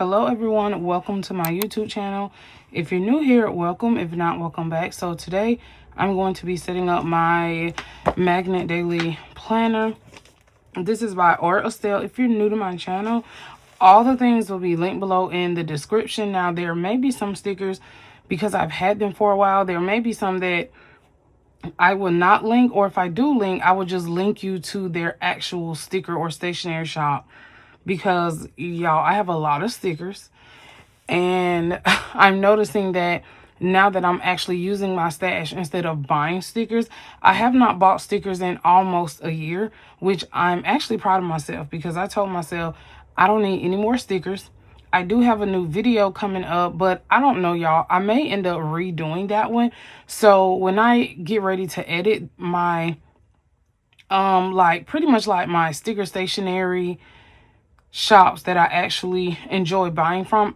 Hello everyone, welcome to my YouTube channel. If you're new here, welcome. If not, welcome back. So today I'm going to be setting up my magnet daily planner. This is by Estelle. If you're new to my channel, all the things will be linked below in the description. Now there may be some stickers because I've had them for a while. There may be some that I will not link, or if I do link, I will just link you to their actual sticker or stationery shop. Because y'all, I have a lot of stickers, and I'm noticing that now that I'm actually using my stash instead of buying stickers, I have not bought stickers in almost a year, which I'm actually proud of myself because I told myself I don't need any more stickers. I do have a new video coming up, but I don't know, y'all. I may end up redoing that one. So when I get ready to edit my pretty much like my sticker stationery shops that I actually enjoy buying from,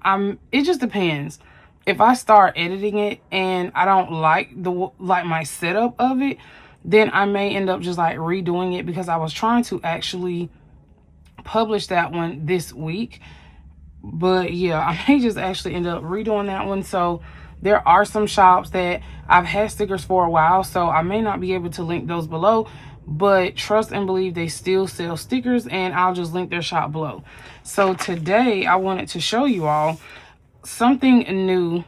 it just depends. If I start editing it and I don't like my setup of it, then I may end up just like redoing it, because I was trying to actually publish that one this week. But yeah, I may just actually end up redoing that one. So there are some shops that I've had stickers for a while, so I may not be able to link those below, but trust and believe they still sell stickers, and I'll just link their shop below. So today I wanted to show you all something new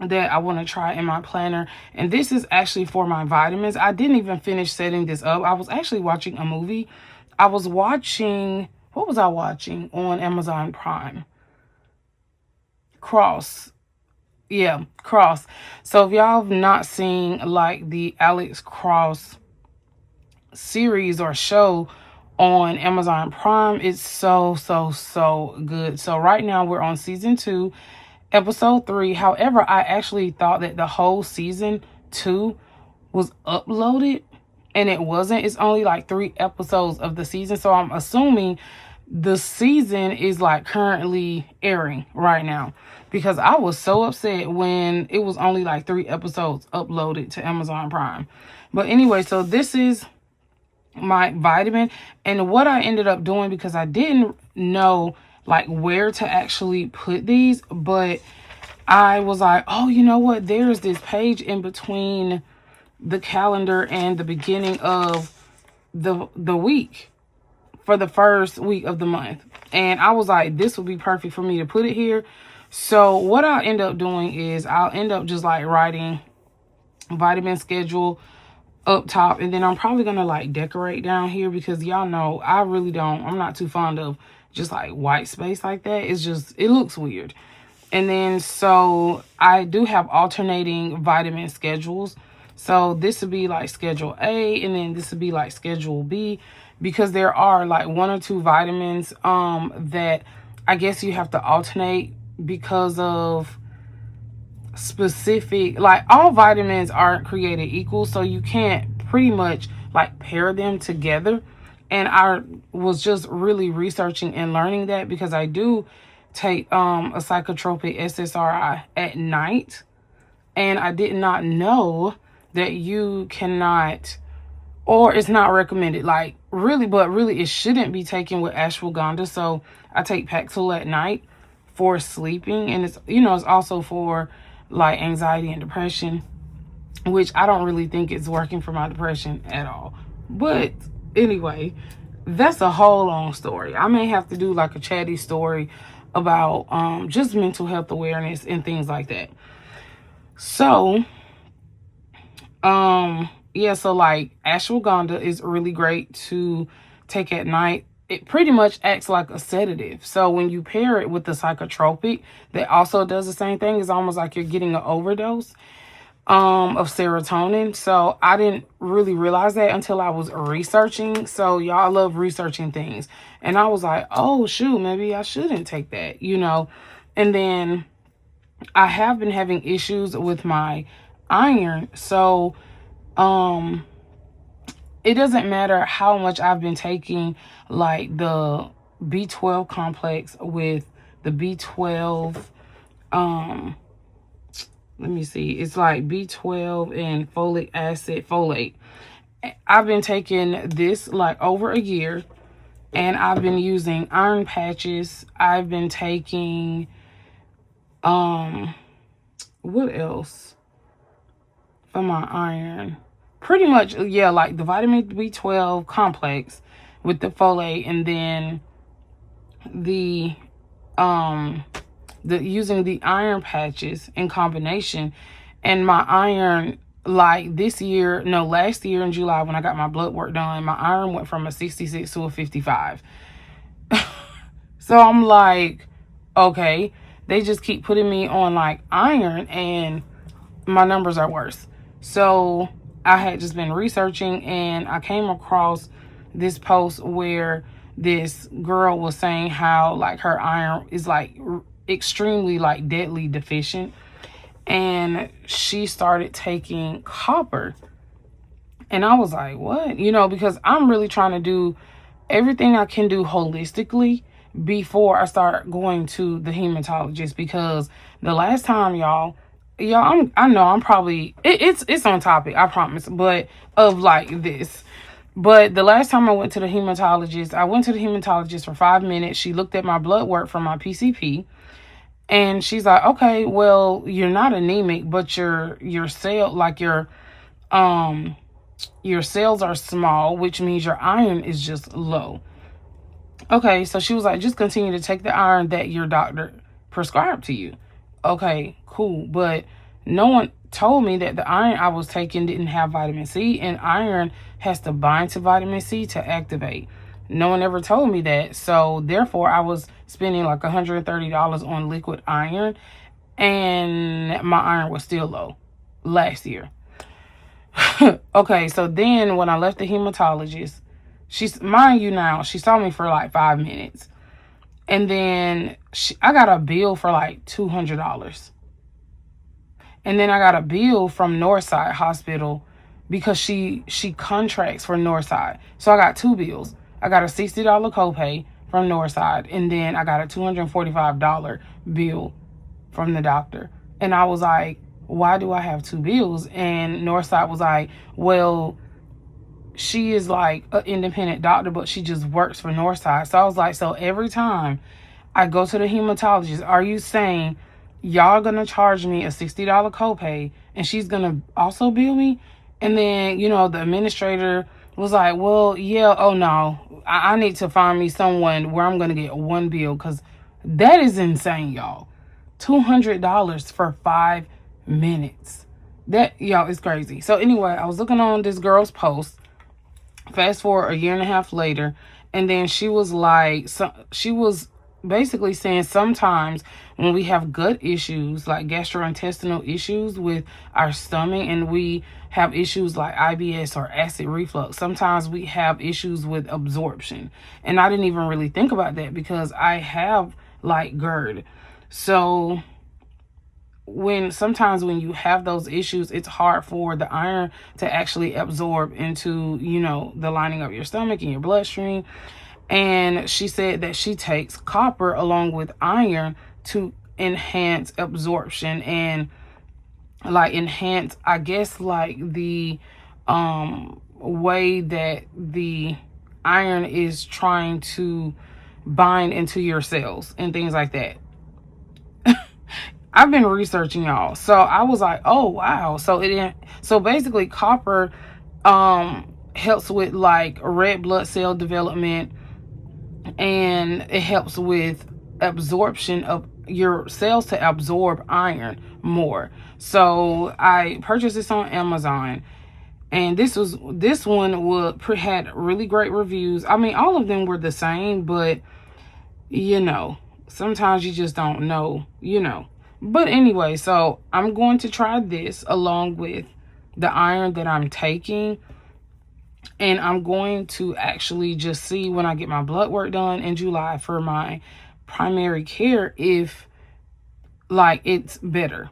that I want to try in my planner, and this is actually for my vitamins. I didn't even finish setting this up. I was actually watching a movie. I was watching, what was I watching on Amazon Prime? Cross. Yeah, Cross. So if y'all have not seen like the Alex Cross series or show on Amazon Prime, it's so good. So right now we're on season 2, episode 3. However, I actually thought that the whole season 2 was uploaded, and it wasn't. It's only like 3 episodes of the season, so I'm assuming the season is like currently airing right now, because I was so upset when it was only like 3 episodes uploaded to Amazon Prime. But anyway, so this is my vitamin, and what I ended up doing, because I didn't know like where to actually put these, but I was like, oh, you know what, there's this page in between the calendar and the beginning of the week for the first week of the month, and I was like, this would be perfect for me to put it here. So what I'll end up doing is I'll end up just like writing vitamin schedule up top, and then I'm probably gonna like decorate down here, because y'all know I'm not too fond of just like white space like that. It's just, it looks weird. And then so I do have alternating vitamin schedules. So this would be like schedule A, and then this would be like schedule B, because there are like 1 or 2 vitamins that I guess you have to alternate because of specific, like all vitamins aren't created equal, so you can't pretty much like pair them together. And I was just really researching and learning that, because I do take a psychotropic SSRI at night, and I did not know that you cannot, or it's not recommended, like really, but really it shouldn't be taken with ashwagandha. So I take Paxil at night for sleeping, and it's, you know, it's also for like anxiety and depression, which I don't really think it's working for my depression at all. But anyway, that's a whole long story. I may have to do like a chatty story about just mental health awareness and things like that. So yeah, so like ashwagandha is really great to take at night. It pretty much acts like a sedative. So when you pair it with the psychotropic that also does the same thing, it's almost like you're getting an overdose of serotonin. So I didn't really realize that until I was researching. So y'all love researching things. And I was like, oh shoot, maybe I shouldn't take that, you know. And then I have been having issues with my iron. So it doesn't matter how much I've been taking like the B12 complex with the B12, let me see, it's like B12 and folic acid, folate. I've been taking this like over a year, And I've been using iron patches. I've been taking, what else for my iron? Pretty much, yeah, like the vitamin B12 complex with the folate, and then the using the iron patches in combination. And my iron, like last year in July when I got my blood work done, my iron went from a 66 to a 55. So I'm like, okay, they just keep putting me on like iron and my numbers are worse. So I had just been researching, and I came across this post where this girl was saying how like her iron is like extremely like deadly deficient, and she started taking copper. And I was like, what? Because I'm really trying to do everything I can do holistically before I start going to the hematologist, because the last time I know I'm probably it's on topic, I promise, but of like this. But the last time I went to the hematologist for 5 minutes. She looked at my blood work from my PCP, and she's like, okay, well, you're not anemic, but your cells are small, which means your iron is just low. Okay, so she was like, just continue to take the iron that your doctor prescribed to you. Okay, cool. But no one told me that the iron I was taking didn't have vitamin C, and iron has to bind to vitamin C to activate. No one ever told me that. So therefore, I was spending like $130 on liquid iron, and my iron was still low last year. Okay, so then when I left the hematologist, mind you now, she saw me for like 5 minutes. And then I got a bill for like $200. And then I got a bill from Northside Hospital because she contracts for Northside. So I got 2 bills. I got a $60 copay from Northside, and then I got a $245 bill from the doctor. And I was like, why do I have 2 bills? And Northside was like, well, she is like an independent doctor, but she just works for Northside. So I was like, so every time I go to the hematologist, are you saying y'all gonna charge me a $60 copay and she's gonna also bill me? And then, the administrator was like, well, yeah, oh no, I need to find me someone where I'm gonna get 1 bill, because that is insane, y'all. $200 for 5 minutes. That, y'all, is crazy. So anyway, I was looking on this girl's post. Fast forward a year and a half later, and then she was like, she was basically saying sometimes when we have gut issues, like gastrointestinal issues with our stomach, and we have issues like IBS or acid reflux, sometimes we have issues with absorption. And I didn't even really think about that because I have like GERD. So sometimes when you have those issues, it's hard for the iron to actually absorb into, the lining of your stomach and your bloodstream. And she said that she takes copper along with iron to enhance absorption and like enhance, I guess, like the way that the iron is trying to bind into your cells and things like that. I've been researching, y'all. So I was like, oh wow. So basically copper helps with like red blood cell development, and it helps with absorption of your cells to absorb iron more. So I purchased this on Amazon, and this one had really great reviews. I mean, all of them were the same, but sometimes you just don't know, But anyway, so I'm going to try this along with the iron that I'm taking. And I'm going to actually just see when I get my blood work done in July for my primary care if like it's better.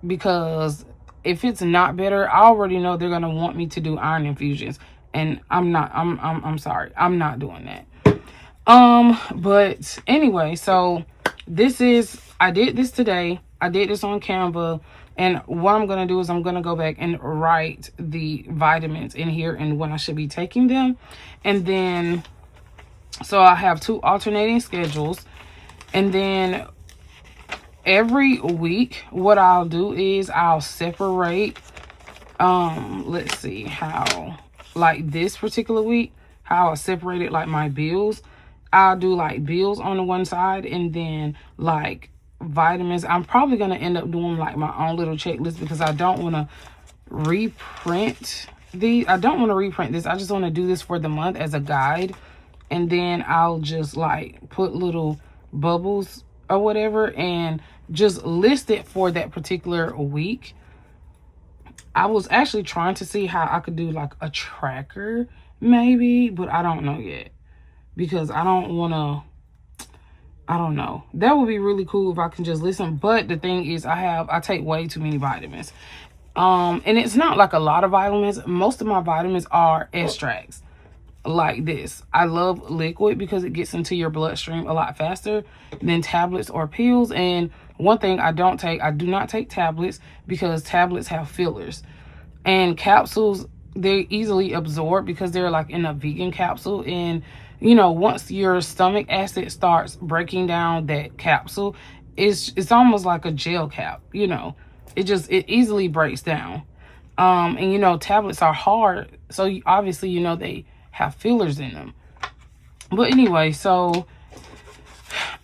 Because if it's not better, I already know they're going to want me to do iron infusions. And I'm sorry, I'm not doing that. But anyway, so I did this today. I did this on Canva, and what I'm going to do is I'm going to go back and write the vitamins in here and when I should be taking them. And then So I have 2 alternating schedules. And then every week, what I'll do is I'll separate, let's see how, like this particular week, how I separated like my bills. I'll do like bills on the one side and then like vitamins. I'm probably going to end up doing like my own little checklist because I don't want to reprint these. I don't want to reprint this. I just want to do this for the month as a guide. And then I'll just like put little bubbles or whatever and just list it for that particular week. I was actually trying to see how I could do like a tracker maybe, but I don't know yet because I don't want to, I don't know. That would be really cool if I can just listen. But the thing is I take way too many vitamins. And it's not like a lot of vitamins. Most of my vitamins are extracts like this. I love liquid because it gets into your bloodstream a lot faster than tablets or pills. And one thing I do not take tablets because tablets have fillers. And capsules, they're easily absorbed because they're like in a vegan capsule. And, you know, once your stomach acid starts breaking down that capsule, it's almost like a gel cap, you know. It easily breaks down. And, you know, tablets are hard. So obviously, you know, they have fillers in them. But anyway, so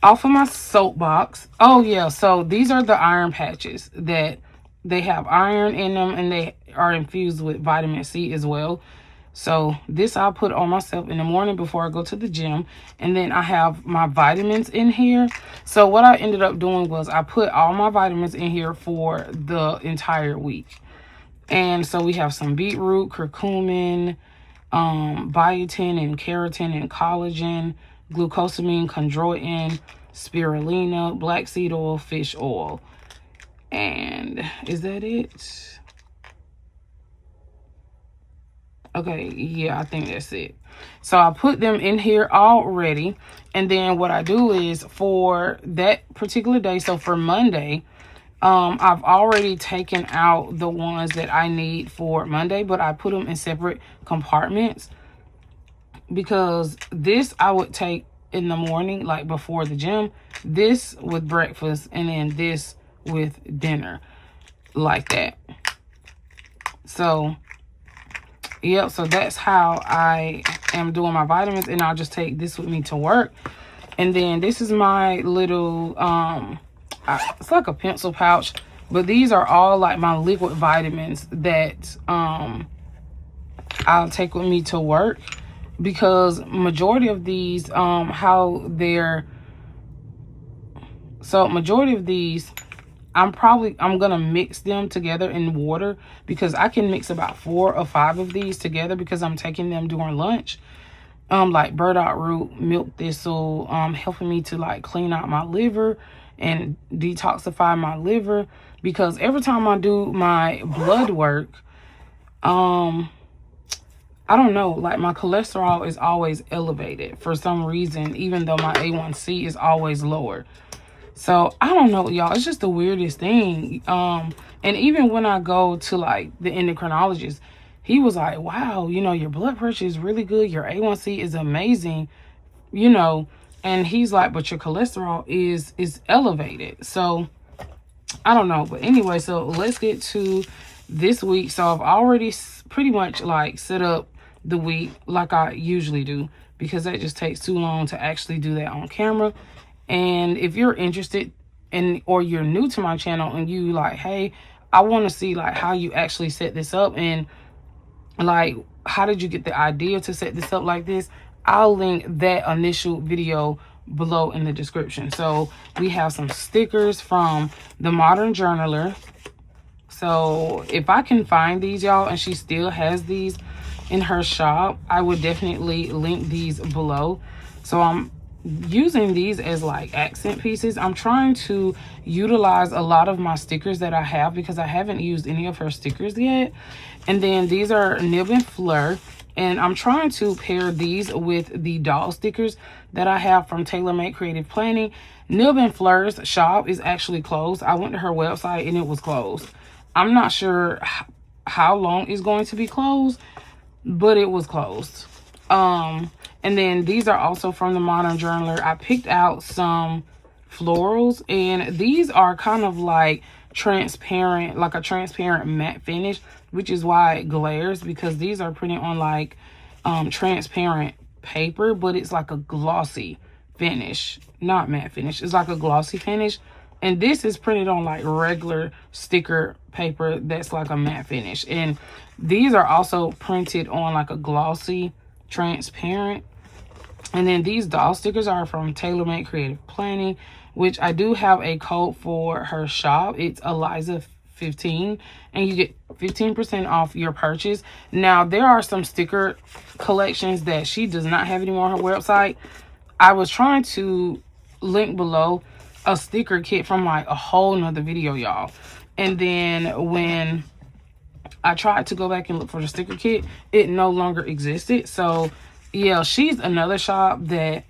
off of my soapbox. Oh yeah, so these are the iron patches that they have iron in them and they are infused with vitamin C as well. So this I'll put on myself in the morning before I go to the gym. And then I have my vitamins in here. So what I ended up doing was I put all my vitamins in here for the entire week. And so we have some beetroot, curcumin, biotin and keratin and collagen, glucosamine, chondroitin, spirulina, black seed oil, fish oil. And is that it? Okay, yeah, I think that's it. So I put them in here already. And then what I do is for that particular day, so for Monday, I've already taken out the ones that I need for Monday, but I put them in separate compartments because this I would take in the morning, like before the gym, this with breakfast, and then this with dinner, like that. So, yep, so that's how I am doing my vitamins, and I'll just take this with me to work. And then this is my little, it's like a pencil pouch, but these are all like my liquid vitamins that I'll take with me to work, because majority of these majority of these I'm gonna mix them together in water, because I can mix about 4 or 5 of these together because I'm taking them during lunch. Like burdock root, milk thistle, helping me to like clean out my liver and detoxify my liver, because every time I do my blood work, I don't know, like my cholesterol is always elevated for some reason, even though my A1C is always lower. So I don't know, y'all, it's just the weirdest thing. And even when I go to like the endocrinologist, he was like, wow, you know, your blood pressure is really good, your A1C is amazing, you know. And he's like, but your cholesterol is elevated. So I don't know. But anyway, so let's get to this week. So I've already pretty much like set up the week like I usually do, because that just takes too long to actually do that on camera. And if you're interested in, or you're new to my channel and you like, hey, I want to see like how you actually set this up, and like how did you get the idea to set this up like this, I'll link that initial video below in the description. So we have some stickers from the Modern Journaler. So if I can find these, y'all, and she still has these in her shop, I would definitely link these below. So I'm using these as like accent pieces. I'm trying to utilize a lot of my stickers that I have, because I haven't used any of her stickers yet. And then these are Nib and Fleur, and I'm trying to pair these with the doll stickers that I have from Tailor Made Creative Planning. Nib and Fleur's shop is actually closed. I went to her website and it was closed. I'm not sure how long it's going to be closed, but it was closed. And then these are also from the Modern Journaler. I picked out some florals, and these are kind of like transparent, like a transparent matte finish, which is why it glares, because these are printed on like transparent paper, but it's like a glossy finish, not matte finish. It's like a glossy finish. And this is printed on like regular sticker paper that's like a matte finish. And these are also printed on like a glossy transparent. And then these doll stickers are from TaylorMade Creative Planning, which I do have a code for her shop. It's Eliza15, and you get 15% off your purchase. Now, there are some sticker collections that she does not have anymore on her website. I was trying to link below a sticker kit from like a whole nother video, y'all. And then when I tried to go back and look for the sticker kit, it no longer existed. So yeah, she's another shop that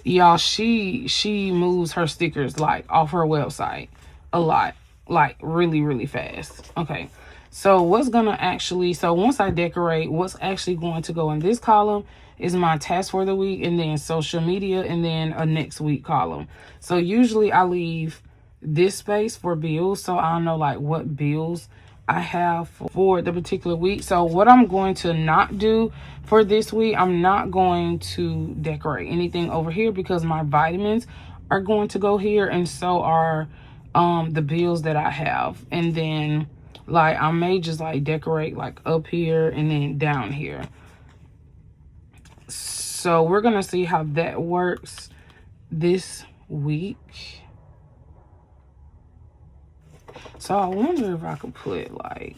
y'all, she moves her stickers like off her website a lot, like really fast. Okay, so what's gonna actually, so once I decorate, what's actually going to go in this column is my task for the week, and then social media, and then a next week column. So usually I leave this space for bills, so I know like what bills I have for the particular week. So what I'm going to not do for this week, I'm not going to decorate anything over here, because my vitamins are going to go here, and so are the bills that I have. And then like I may just like decorate like up here and then down here. So we're gonna see how that works this week. So I wonder if I could put like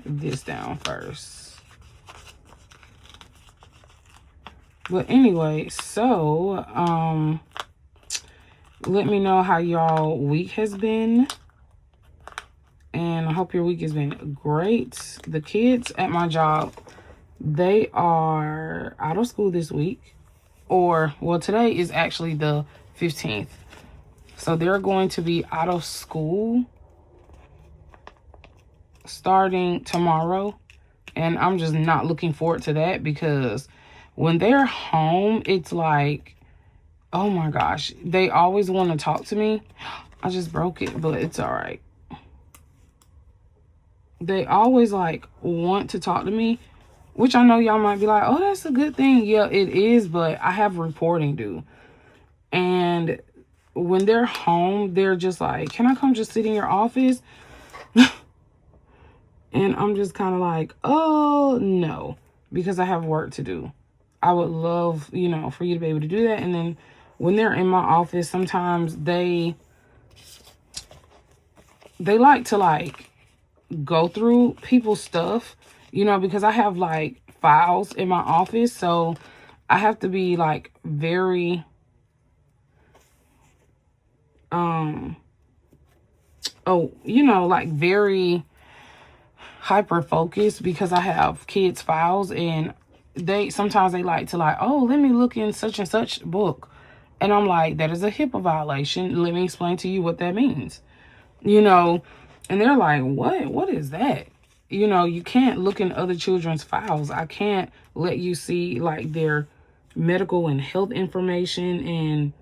this down first. But anyway, so let me know how y'all week has been. And I hope your week has been great. The kids at my job, they are out of school this week. Or, well, today is actually the 15th. So they're going to be out of school starting tomorrow. And I'm just not looking forward to that, because when they're home, it's like, oh my gosh, they always want to talk to me. I just broke it, but it's all right. They always like want to talk to me, which I know y'all might be like, oh, that's a good thing. Yeah, it is, but I have reporting due. And when they're home, they're just like, can I come just sit in your office? And I'm just kind of like, oh, no, because I have work to do. I would love, you know, for you to be able to do that. And then when they're in my office, sometimes they like to like go through people's stuff, you know, because I have like files in my office. So I have to be like very, you know, like very hyper focused, because I have kids' files, and sometimes they like to like, oh, let me look in such and such book. And I'm like, that is a HIPAA violation. Let me explain to you what that means, you know. And they're like, what is that? You know, you can't look in other children's files. I can't let you see like their medical and health information. And,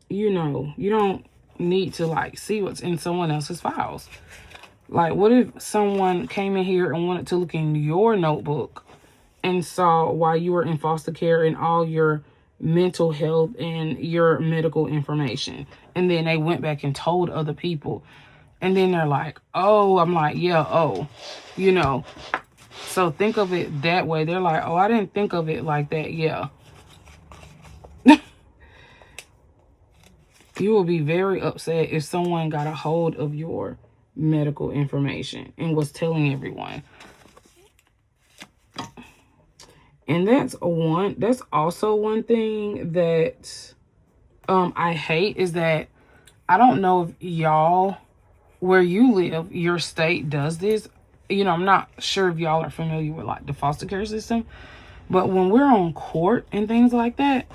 you know, you don't need to like see what's in someone else's files. Like, what if someone came in here and wanted to look in your notebook and saw while you were in foster care and all your mental health and your medical information, and then they went back and told other people, and then they're like, oh, I'm like, yeah, oh, you know. So think of it that way. They're like, oh, I didn't think of it like that. Yeah. You will be very upset if someone got a hold of your medical information and was telling everyone. And that's also one thing that I hate, is that I don't know if y'all, where you live, your state does this. You know, I'm not sure if y'all are familiar with like the foster care system, but when we're on court and things like that,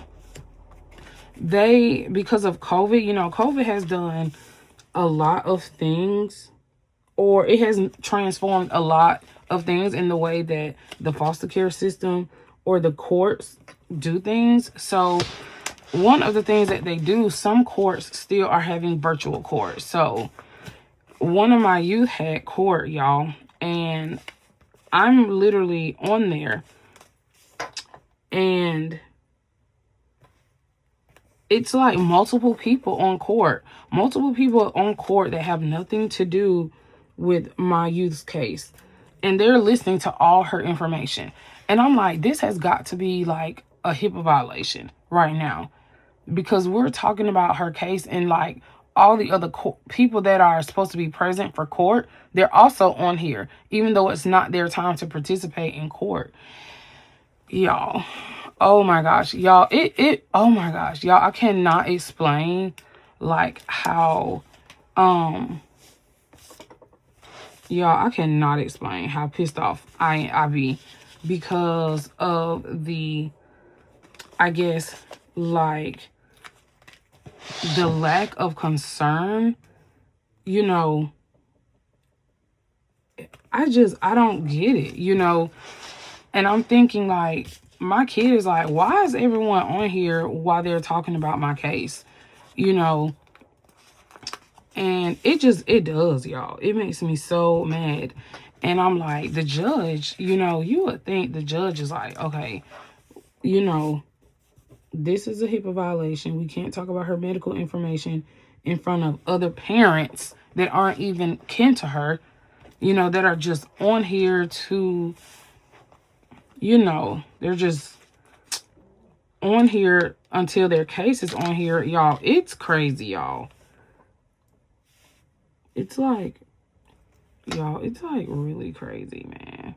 because of COVID, you know, COVID has done a lot of things, or it has transformed a lot of things in the way that the foster care system or the courts do things. So one of the things that they do, some courts still are having virtual court. So one of my youth had court, y'all, and I'm literally on there, and it's like multiple people on court that have nothing to do with my youth's case, and they're listening to all her information. And I'm like, this has got to be like a HIPAA violation right now, because we're talking about her case, and like all the other people that are supposed to be present for court, they're also on here, even though it's not their time to participate in court. Y'all, oh my gosh, y'all, oh my gosh, y'all, I cannot explain like how, y'all, I cannot explain how pissed off I be because of the, I guess, like, the lack of concern, you know. I don't get it, you know. And I'm thinking, like, my kid is like, why is everyone on here while they're talking about my case, you know? And it does, y'all. It makes me so mad. And I'm like, the judge, you know, you would think the judge is like, okay, you know, this is a HIPAA violation. We can't talk about her medical information in front of other parents that aren't even kin to her, you know, that are just on here to, you know, they're just on here until their case is on here. Y'all, it's crazy, y'all. It's like, y'all, it's like really crazy, man.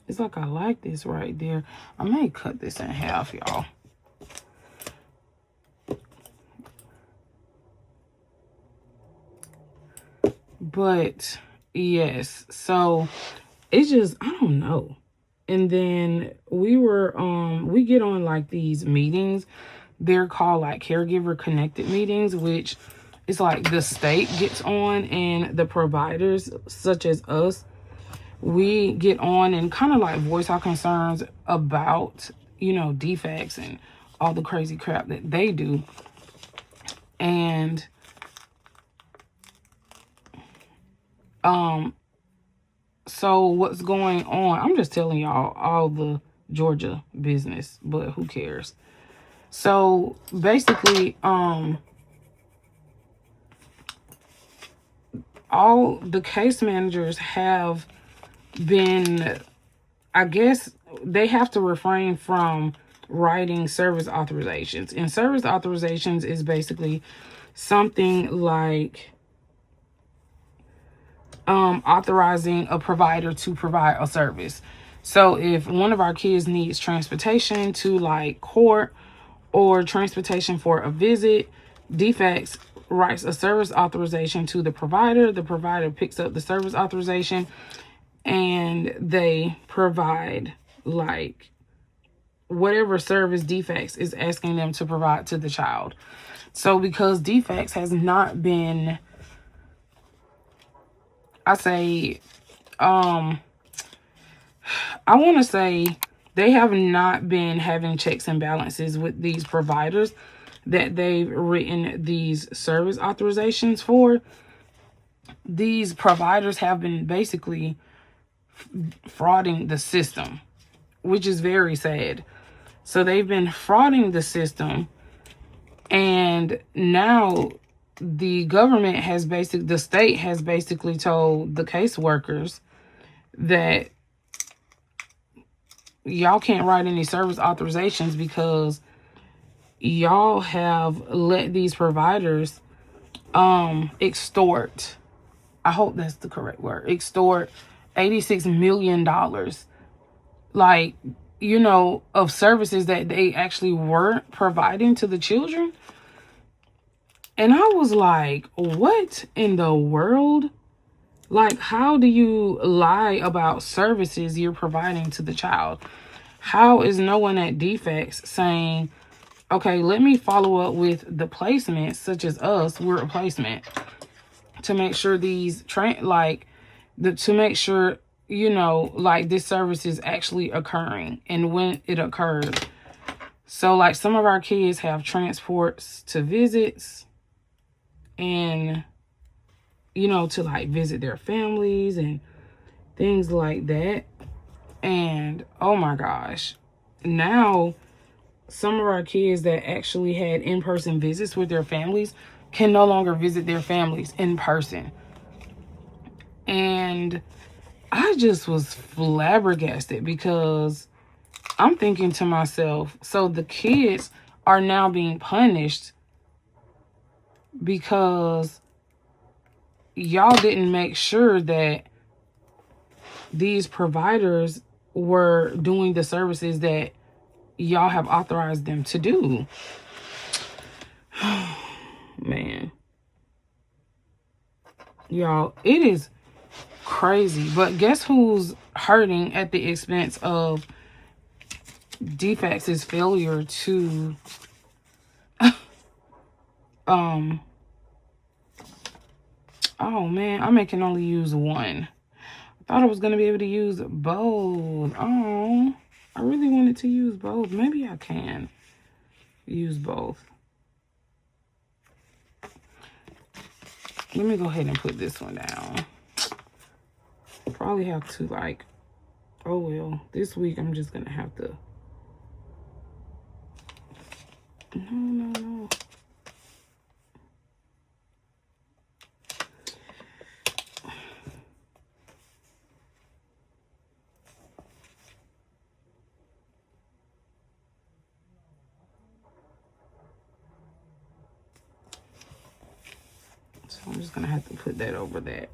It's like, I like this right there. I may cut this in half, y'all. But yes, so it's just, I don't know. And then we get on like these meetings. They're called like caregiver connected meetings, which is like the state gets on, and the providers such as us, we get on and kind of like voice our concerns about, you know, defects and all the crazy crap that they do. And so what's going on? I'm just telling y'all all the Georgia business, but who cares? So basically, all the case managers have been, I guess they have to refrain from writing service authorizations. And service authorizations is basically something like authorizing a provider to provide a service. So if one of our kids needs transportation to like court or transportation for a visit, DFACS writes a service authorization to the provider picks up the service authorization, and they provide like whatever service DFACS is asking them to provide to the child. So because DFACS has not been, I want to say they have not been having checks and balances with these providers that they've written these service authorizations for. These providers have been basically frauding the system, which is very sad. So they've been frauding the system, and now the government has the state has basically told the caseworkers that y'all can't write any service authorizations because y'all have let these providers extort, I hope that's the correct word, extort $86 million, like, you know, of services that they actually weren't providing to the children. And I was like, what in the world? Like, how do you lie about services you're providing to the child? How is no one at DFACS saying, okay, let me follow up with the placements, such as us, we're a placement, to make sure these to make sure, you know, like this service is actually occurring and when it occurs. So like some of our kids have transports to visits and, you know, to like visit their families and things like that. And oh my gosh, now some of our kids that actually had in-person visits with their families can no longer visit their families in person. And I just was flabbergasted because I'm thinking to myself, so the kids are now being punished because y'all didn't make sure that these providers were doing the services that y'all have authorized them to do. Man. Y'all, it is crazy. But guess who's hurting at the expense of DFACS's failure to oh man, I can only use one. I thought I was gonna be able to use both. Oh, I really wanted to use both. Maybe I can use both. Let me go ahead and put this one down. Probably have to like, oh well, this week I'm just gonna have to. No. So I'm just gonna have to put that over that.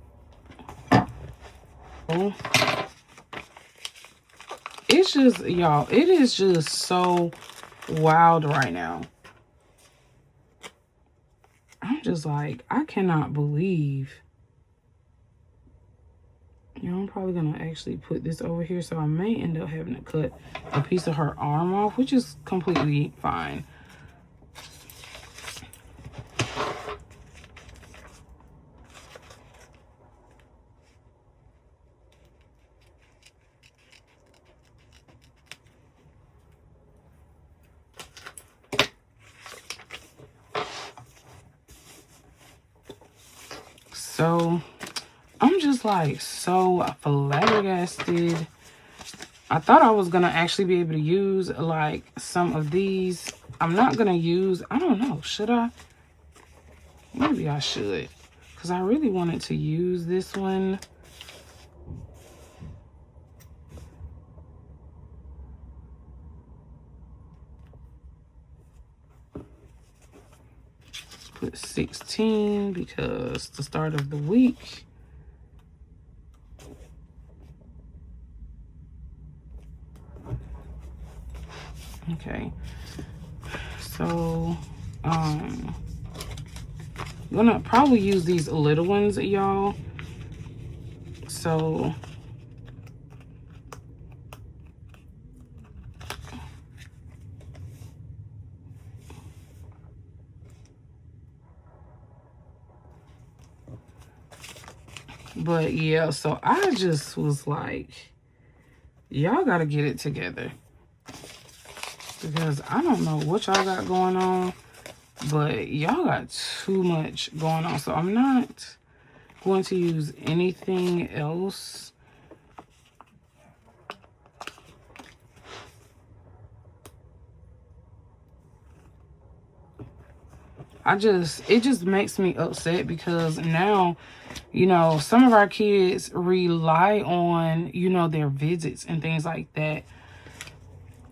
Oh. It's just, y'all, it is just so wild right now. I'm just like, I cannot believe. You know, I'm probably going to actually put this over here. So I may end up having to cut a piece of her arm off, which is completely fine. So I'm just like so flabbergasted. I thought I was going to actually be able to use like some of these. I'm not going to use, I don't know, should I? Maybe I should, because I really wanted to use this one. Put 16 because the start of the week. Okay, so I'm gonna probably use these little ones, y'all. So but yeah, so I just was like, y'all gotta get it together, because I don't know what y'all got going on, but y'all got too much going on. So I'm not going to use anything else. It just makes me upset because now, you know, some of our kids rely on, you know, their visits and things like that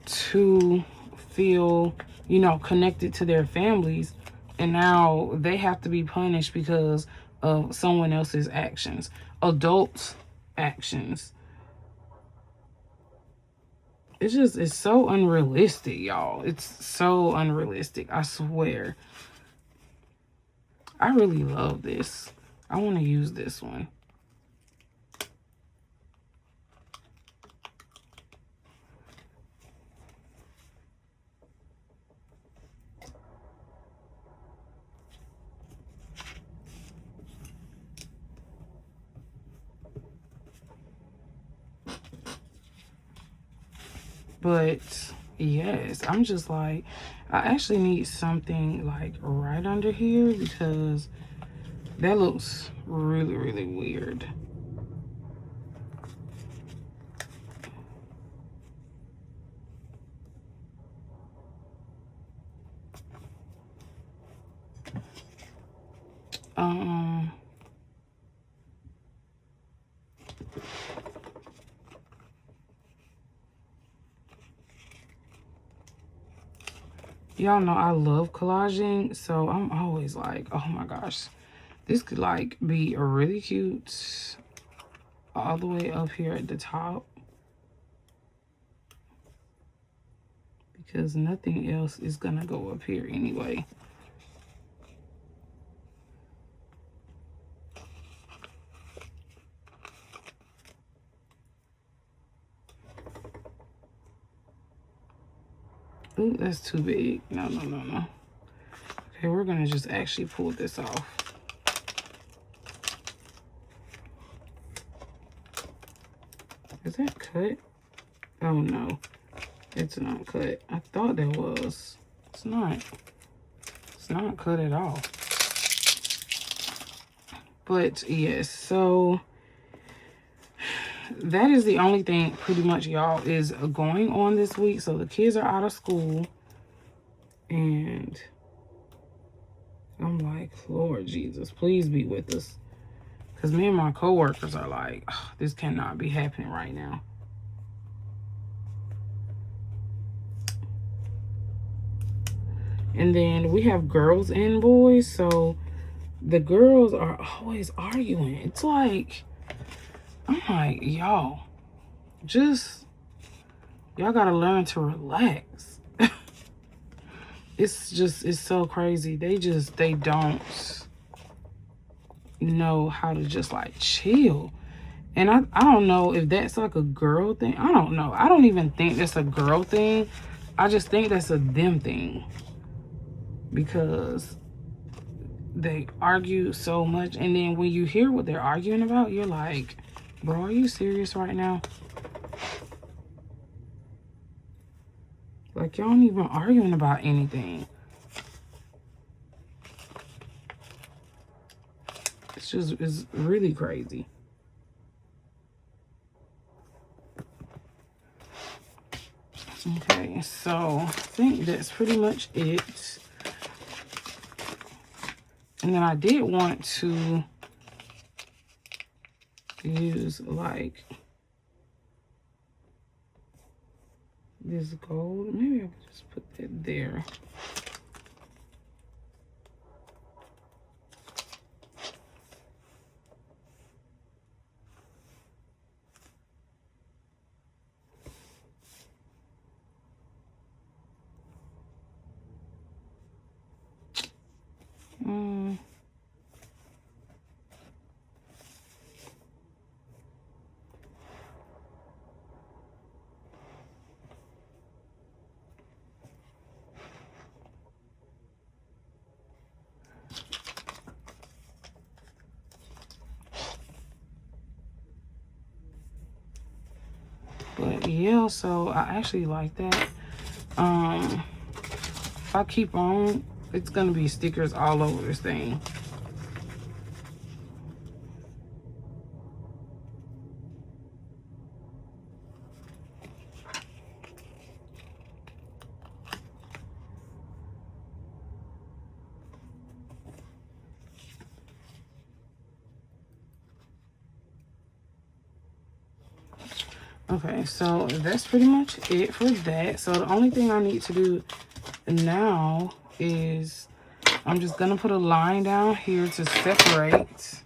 to feel, you know, connected to their families. And now they have to be punished because of someone else's actions, adults' actions. It's so unrealistic, y'all. It's so unrealistic, I swear. I really love this. I want to use this one. But yes, I'm just like, I actually need something like right under here because that looks really, really weird. Y'all know I love collaging, so I'm always like, oh my gosh, this could like be a really cute all the way up here at the top, because nothing else is gonna go up here anyway. Ooh, that's too big. No, no, no, no. Okay, we're gonna just actually pull this off. Is that cut? Oh no, it's not cut. I thought that was. It's not. It's not cut at all. But yes, so that is the only thing pretty much, y'all, is going on this week. So the kids are out of school, and I'm like, Lord Jesus, please be with us. Because me and my coworkers are like, oh, this cannot be happening right now. And then we have girls and boys. So the girls are always arguing. It's like, I'm like, y'all, y'all got to learn to relax. It's so crazy. They don't know how to just like chill. And I don't know if that's like a girl thing. I don't know. I don't even think that's a girl thing. I just think that's a them thing. Because they argue so much. And then when you hear what they're arguing about, you're like, bro, are you serious right now? Like, y'all aren't even arguing about anything. It's really crazy. Okay, so I think that's pretty much it. And then I did want to use like this gold. Maybe I could just put that there. But yeah, so I actually like that. If I keep on, it's gonna be stickers all over this thing. Okay, so that's pretty much it for that. So the only thing I need to do now is I'm just gonna put a line down here to separate.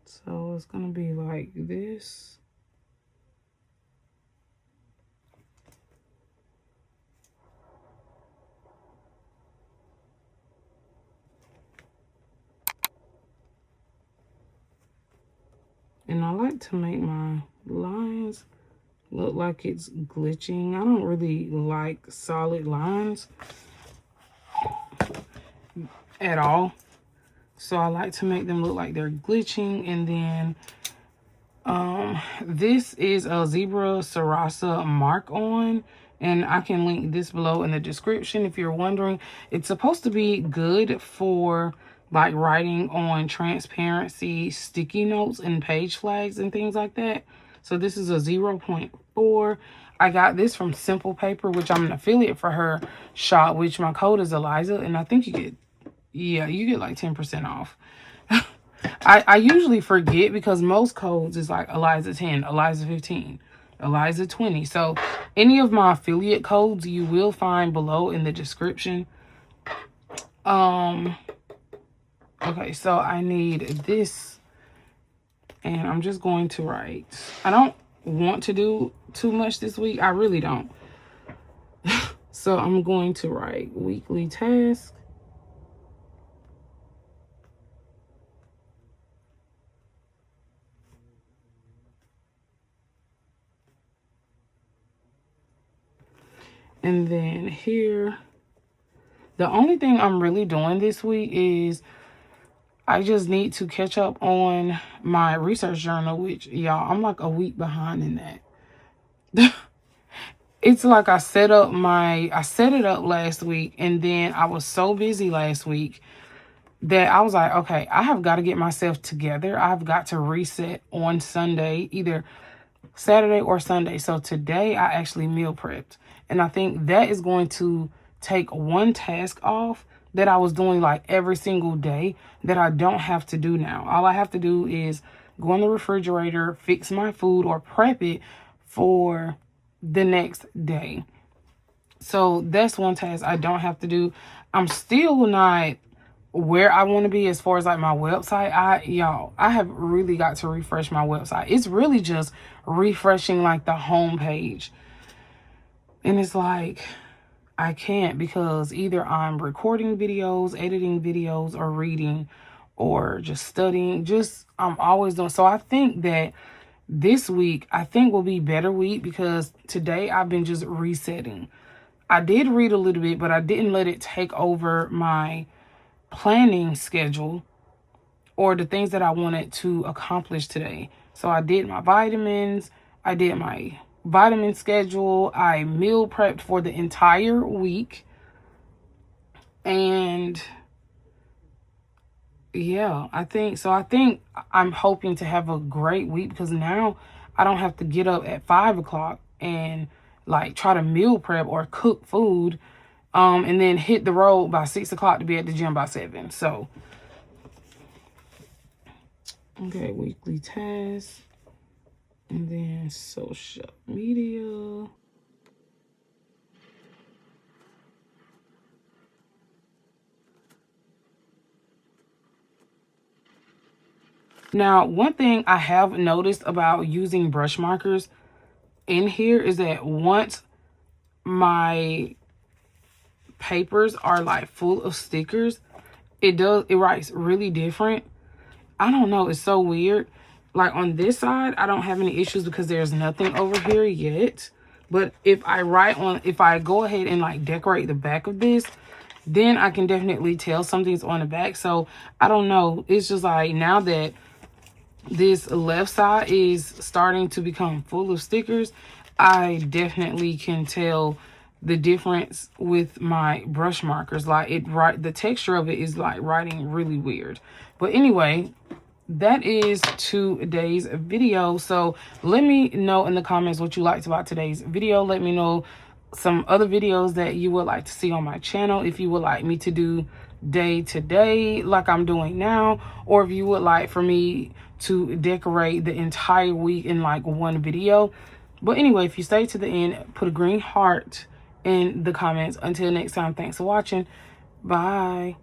So it's gonna be like this. And I like to make my lines look like it's glitching. I don't really like solid lines at all. So I like to make them look like they're glitching. And then this is a Zebra Sarasa mark on, and I can link this below in the description if you're wondering. It's supposed to be good for like writing on transparency sticky notes and page flags and things like that. So this is a 0.4. I got this from Simple Paper, which I'm an affiliate for her shop, which my code is Eliza, and I think you get, yeah, you get like 10% off. I usually forget because most codes is like Eliza 10, Eliza 15, Eliza 20. So any of my affiliate codes you will find below in the description. Okay, so I need this, and I'm just going to write. I don't want to do too much this week. I really don't. So I'm going to write weekly task. And then here, the only thing I'm really doing this week is I just need to catch up on my research journal, which, y'all, I'm like a week behind in that. It's like I set it up last week, and then I was so busy last week that I was like, okay, I have got to get myself together. I've got to reset on Sunday, either Saturday or Sunday. So today I actually meal prepped. And I think that is going to take one task off that I was doing like every single day that I don't have to do now. All I have to do is go in the refrigerator, fix my food, or prep it for the next day. So that's one task I don't have to do. I'm still not where I want to be as far as like my website. I have really got to refresh my website. It's really just refreshing like the home page. And it's like, I can't, because either I'm recording videos, editing videos, or reading, or just studying. I'm always doing. So I think that this week, I think will be a better week, because today I've been just resetting. I did read a little bit, but I didn't let it take over my planning schedule or the things that I wanted to accomplish today. So I did my vitamins. I did my vitamin schedule. I meal prepped for the entire week. And yeah, I think I'm hoping to have a great week, because now I don't have to get up at 5 o'clock and like try to meal prep or cook food, and then hit the road by 6 o'clock to be at the gym by 7. So, okay, weekly tasks, and then social media. Now, one thing I have noticed about using brush markers in here is that once my papers are like full of stickers, it writes really different. I don't know, it's so weird. Like on this side, I don't have any issues because there's nothing over here yet. But if I go ahead and like decorate the back of this, then I can definitely tell something's on the back. So I don't know. It's just like now that this left side is starting to become full of stickers, I definitely can tell the difference with my brush markers. Like the texture of it is like writing really weird. But anyway, that is today's video. So let me know in the comments what you liked about today's video. Let me know some other videos that you would like to see on my channel, if you would like me to do day to day like I'm doing now, or if you would like for me to decorate the entire week in like one video. But anyway, if you stay to the end, put a green heart in the comments. Until next time, thanks for watching. Bye.